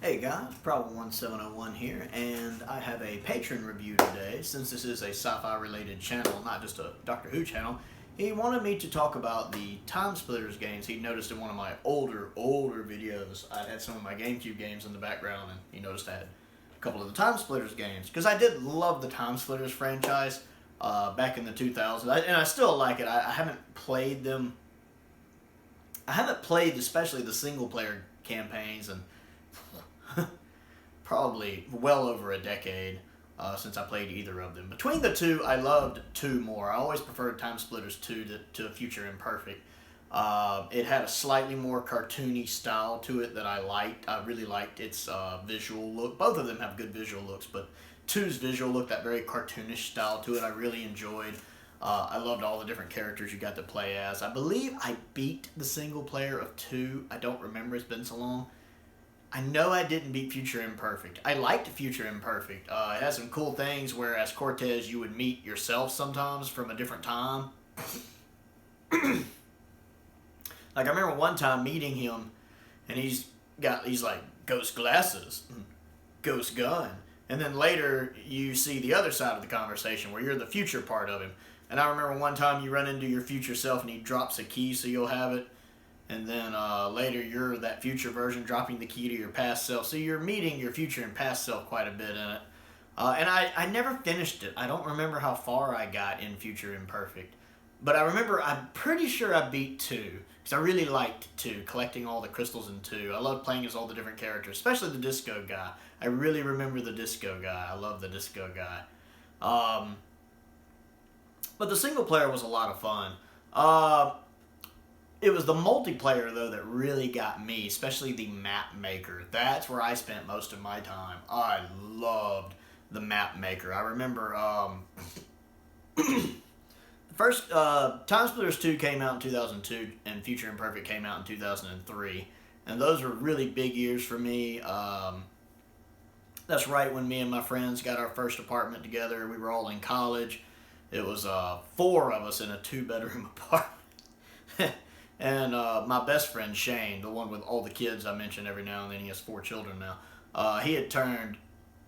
Hey guys, Problem1701 here, and I have a patron review today. Since this is a sci-fi related channel, not just a Doctor Who channel, he wanted me to talk about the Timesplitters games. He noticed in one of my older videos, I had some of my Gamecube games in the background, and he noticed I had a couple of the Timesplitters games. Because I did love the Timesplitters franchise back in the 2000s, and I still like it. I haven't played them. I haven't played especially the single player campaigns, and probably well over a decade since I played either of them. Between the two, I loved 2 more. I always preferred Timesplitters 2 to Future Imperfect. It had a slightly more cartoony style to it that I liked. I really liked its visual look. Both of them have good visual looks, but 2's visual look, that very cartoonish style to it, I really enjoyed. I loved all the different characters you got to play as. I believe I beat the single player of 2. I don't remember, it's been so long. I know I didn't beat Future Imperfect. I liked Future Imperfect. It has some cool things where as Cortez you would meet yourself sometimes from a different time. Like I remember one time meeting him and he's got these like ghost glasses, ghost gun. And then later you see the other side of the conversation where you're the future part of him. And I remember one time you run into your future self and he drops a key so you'll have it. And then later you're that future version dropping the key to your past self. So you're meeting your future and past self quite a bit in it. And I never finished it. I don't remember how far I got in Future Imperfect. But I remember, I'm pretty sure I beat 2. Because I really liked 2, collecting all the crystals in 2. I loved playing as all the different characters, especially the disco guy. I really remember the disco guy. I love the disco guy. But the single player was a lot of fun. It was the multiplayer, though, that really got me, especially the map maker. That's where I spent most of my time. I loved the map maker. I remember first Timesplitters 2 came out in 2002, and Future Imperfect came out in 2003. And those were really big years for me. That's right when me and my friends got our first apartment together. We were all in college. It was 4 of us in a 2-bedroom apartment. And my best friend, Shane, the one with all the kids I mention every now and then, he has 4 children now, he had turned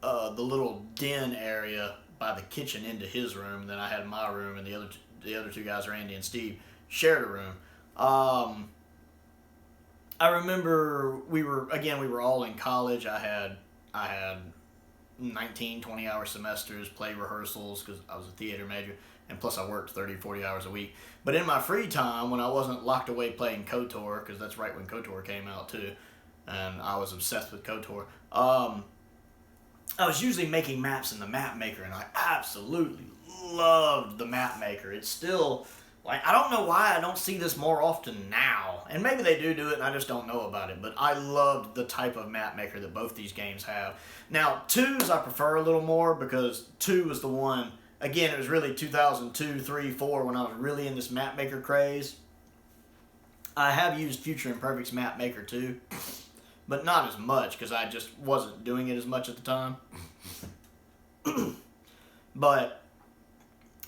the little den area by the kitchen into his room, and then I had my room, and the other 2 guys, Randy and Steve, shared a room. I remember we were all in college. I had 19, 20-hour semesters, play rehearsals, because I was a theater major, and plus I worked 30, 40 hours a week. But in my free time, when I wasn't locked away playing KOTOR, because that's right when KOTOR came out too, and I was obsessed with KOTOR, I was usually making maps in the map maker, and I absolutely loved the map maker. It's still, like, I don't know why I don't see this more often now, and maybe they do it and I just don't know about it, but I loved the type of map maker that both these games have. Now, 2's I prefer a little more, because 2 was the one, again, it was really 2002, 3, 4 when I was really in this map maker craze. I have used Future Imperfect's map maker too, but not as much, because I just wasn't doing it as much at the time. But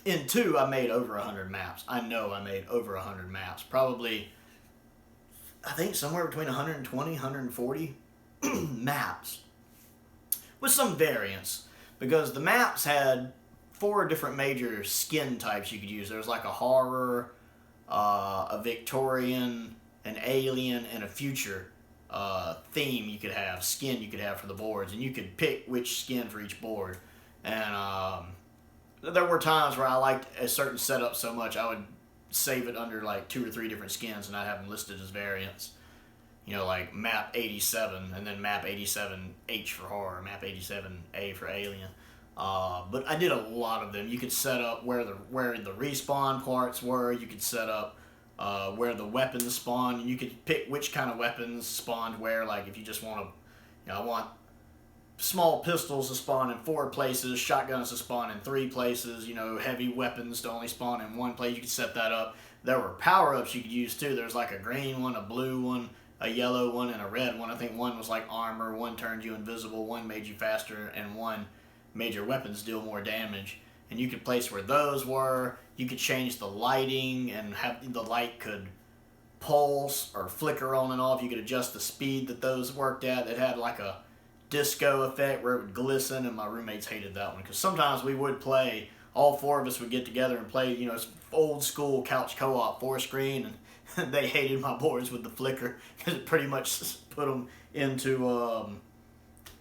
in 2, I made over 100 maps. I know I made over 100 maps. Probably, I think somewhere between 120, 140 maps. With some variants. Because the maps had 4 different major skin types you could use. There was like a horror, a Victorian, an alien, and a future theme you could have, skin you could have for the boards. And you could pick which skin for each board. And there were times where I liked a certain setup so much I would save it under like 2 or 3 different skins and I'd have them listed as variants. You know, like map 87 and then map 87H for horror, map 87A for alien. But I did a lot of them. You could set up where the respawn parts were. You could set up where the weapons spawn. You could pick which kind of weapons spawned where. Like if you just want to, you know, I want small pistols to spawn in 4 places, shotguns to spawn in 3 places, you know, heavy weapons to only spawn in 1 place. You could set that up. There were power-ups you could use too. There's like a green one, a blue one, a yellow one, and a red one. I think one was like armor, one turned you invisible, one made you faster, and one made your weapons deal more damage. And you could place where those were. You could change the lighting and have the light could pulse or flicker on and off. You could adjust the speed that those worked at. It had like a disco effect where it would glisten, and my roommates hated that one because sometimes we would play, all four of us would get together and play, you know, old school couch co-op 4-screen, and they hated my boards with the flicker because it pretty much put them into,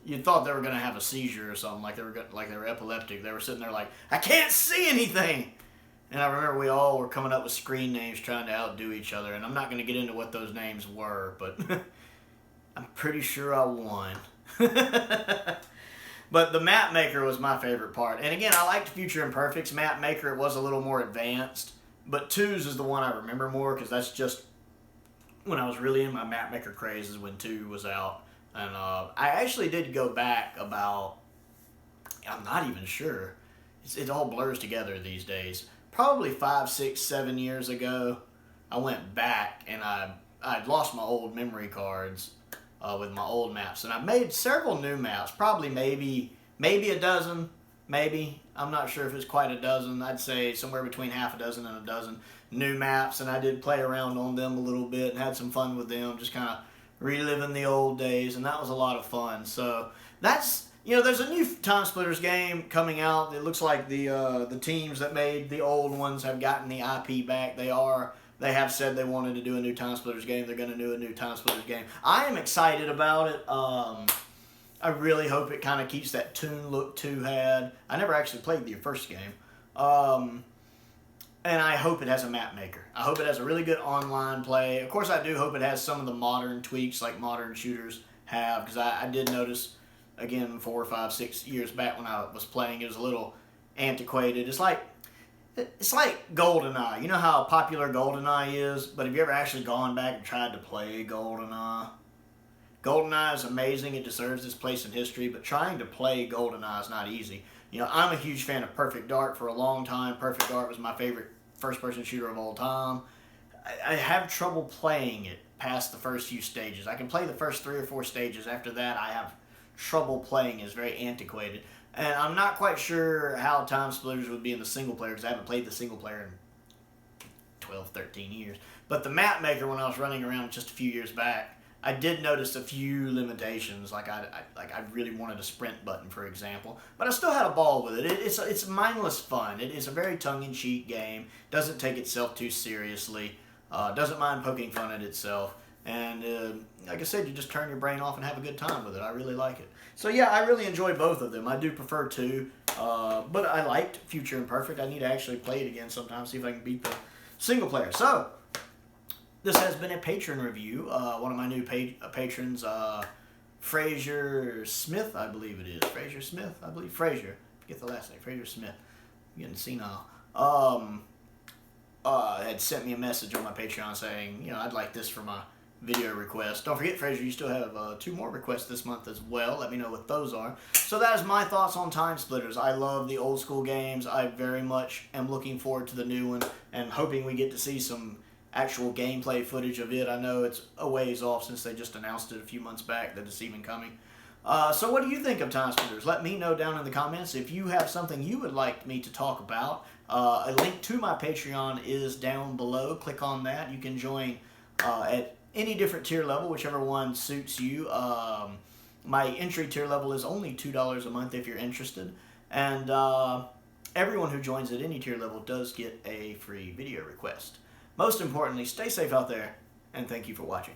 you thought they were going to have a seizure or something, like they were epileptic. They were sitting there like, I can't see anything! And I remember we all were coming up with screen names trying to outdo each other, and I'm not going to get into what those names were, but I'm pretty sure I won. But the map maker was my favorite part. And again, I liked Future Imperfect's map maker. It was a little more advanced. But 2's is the one I remember more because that's just when I was really in my map maker craze is when 2 was out. And I actually did go back about, I'm not even sure. It all blurs together these days. Probably 5, 6, 7 years ago, I went back and I'd lost my old memory cards with my old maps, and I made several new maps, probably maybe a dozen, maybe. I'm not sure if it's quite a dozen. I'd say somewhere between half a dozen and a dozen new maps, and I did play around on them a little bit and had some fun with them, just kind of reliving the old days, and that was a lot of fun. So that's, you know, there's a new Timesplitters game coming out. It looks like the teams that made the old ones have gotten the IP back. They have said they wanted to do a new Timesplitters game. They're going to do a new Timesplitters game. I am excited about it. I really hope it kind of keeps that toon look 2 had. I never actually played the first game. And I hope it has a map maker. I hope it has a really good online play. Of course, I do hope it has some of the modern tweaks like modern shooters have, because I did notice, again, 4, 5, 6 years back when I was playing, it was a little antiquated. It's like GoldenEye. You know how popular GoldenEye is, but have you ever actually gone back and tried to play GoldenEye? GoldenEye is amazing. It deserves its place in history, but trying to play GoldenEye is not easy. You know, I'm a huge fan of Perfect Dark for a long time. Perfect Dark was my favorite first-person shooter of all time. I have trouble playing it past the first few stages. I can play the first 3 or 4 stages. After that, I have trouble playing. It's very antiquated. And I'm not quite sure how Timesplitters would be in the single player because I haven't played the single player in 12, 13 years. But the map maker, when I was running around just a few years back, I did notice a few limitations. Like I really wanted a sprint button, for example. But I still had a ball with it. It's mindless fun. It is a very tongue-in-cheek game. Doesn't take itself too seriously. Doesn't mind poking fun at itself. And like I said, you just turn your brain off and have a good time with it. I really like it. So yeah, I really enjoy both of them. I do prefer 2, but I liked Future Imperfect. I need to actually play it again sometime, see if I can beat the single player. So, this has been a patron review. One of my new patrons, Fraser Smith, I believe it is. Fraser Smith, I believe. Fraser. Forget the last name. Fraser Smith. I'm getting senile. Had sent me a message on my Patreon saying, you know, I'd like this for my video request. Don't forget, Fraser, you still have 2 more requests this month as well. Let me know what those are. So that is my thoughts on Timesplitters. I love the old school games. I very much am looking forward to the new one and hoping we get to see some actual gameplay footage of it. I know it's a ways off since they just announced it a few months back that it's even coming. So what do you think of Timesplitters? Let me know down in the comments. If you have something you would like me to talk about, a link to my Patreon is down below. Click on that. You can join at any different tier level, whichever one suits you. My entry tier level is only $2 a month if you're interested. And everyone who joins at any tier level does get a free video request. Most importantly, stay safe out there, and thank you for watching.